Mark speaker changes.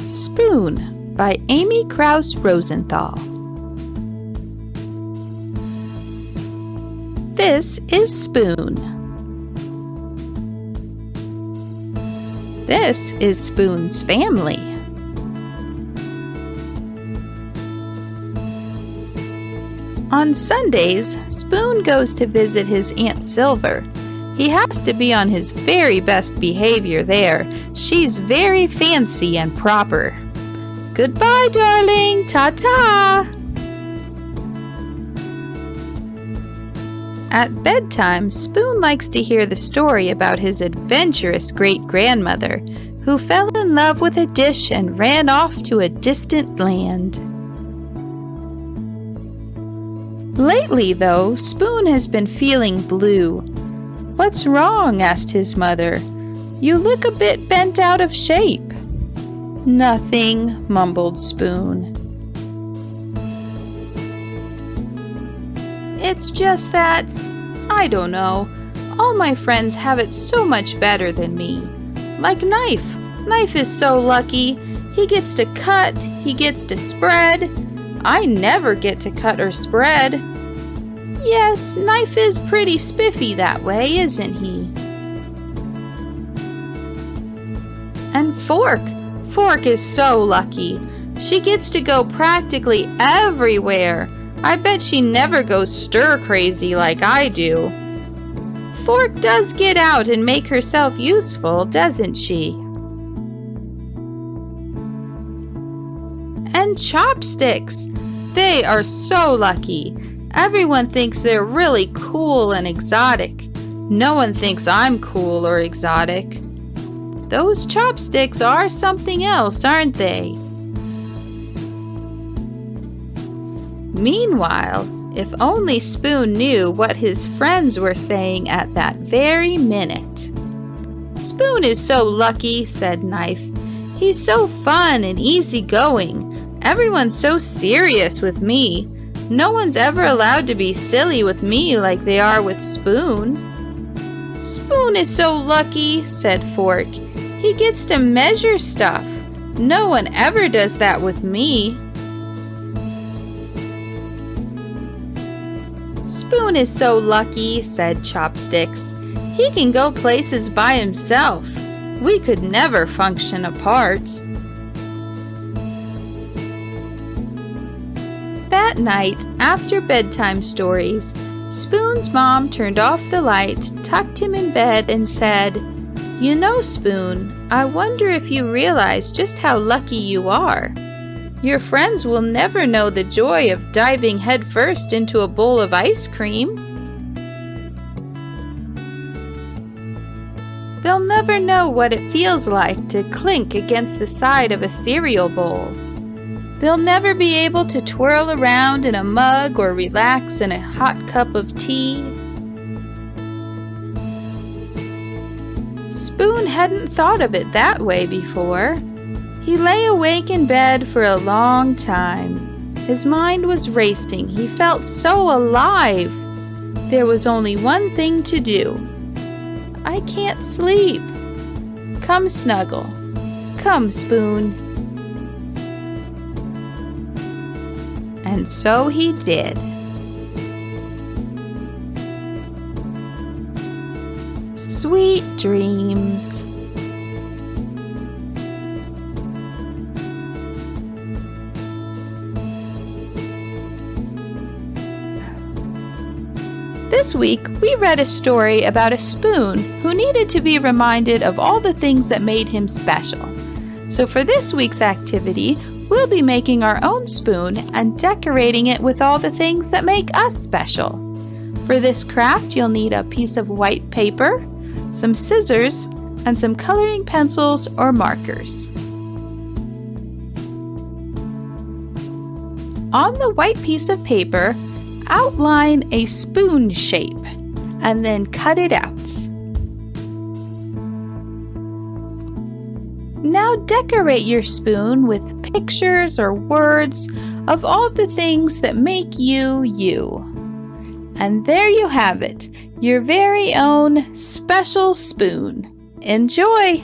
Speaker 1: Spoon by Amy Krouse Rosenthal. This is Spoon. This is Spoon's family. On Sundays, Spoon goes to visit his Aunt Silver. He has to be on his very best behavior there. She's very fancy and proper. Goodbye, darling. Ta-ta! At bedtime, Spoon likes to hear the story about his adventurous great-grandmother who fell in love with a dish and ran off to a distant land. Lately, though, Spoon has been feeling blue. "What's wrong?" asked his mother. "You look a bit bent out of shape." "Nothing," mumbled Spoon. "It's just that, I don't know, all my friends have it so much better than me. Like Knife. Knife is so lucky. He gets to cut, he gets to spread. I never get to cut or spread." "Yes, Knife is pretty spiffy that way, isn't he?" "And Fork. Fork is so lucky. She gets to go practically everywhere. I bet she never goes stir-crazy like I do." "Fork does get out and make herself useful, doesn't she?" "And Chopsticks. They are so lucky. Everyone thinks they're really cool and exotic. No one thinks I'm cool or exotic. Those chopsticks are something else, aren't they?" Meanwhile, if only Spoon knew what his friends were saying at that very minute. "Spoon is so lucky," said Knife. "He's so fun and easygoing. Everyone's so serious with me. No one's ever allowed to be silly with me like they are with Spoon." "Spoon is so lucky," said Fork. "He gets to measure stuff. No one ever does that with me." "Spoon is so lucky," said Chopsticks. "He can go places by himself. We could never function apart." That night, after bedtime stories, Spoon's mom turned off the light, tucked him in bed, and said, "You know, Spoon, I wonder if you realize just how lucky you are. Your friends will never know the joy of diving headfirst into a bowl of ice cream. They'll never know what it feels like to clink against the side of a cereal bowl. They'll never be able to twirl around in a mug or relax in a hot cup of tea." Spoon hadn't thought of it that way before. He lay awake in bed for a long time. His mind was racing. He felt so alive. There was only one thing to do. "I can't sleep." "Come snuggle. Come, Spoon." And so he did. Sweet dreams. This week, we read a story about a spoon who needed to be reminded of all the things that made him special. So for this week's activity, we'll be making our own spoon and decorating it with all the things that make us special. For this craft, you'll need a piece of white paper, some scissors, and some coloring pencils or markers. On the white piece of paper, outline a spoon shape and then cut it out. Now decorate your spoon with pictures or words of all the things that make you, you. And there you have it, your very own special spoon. Enjoy!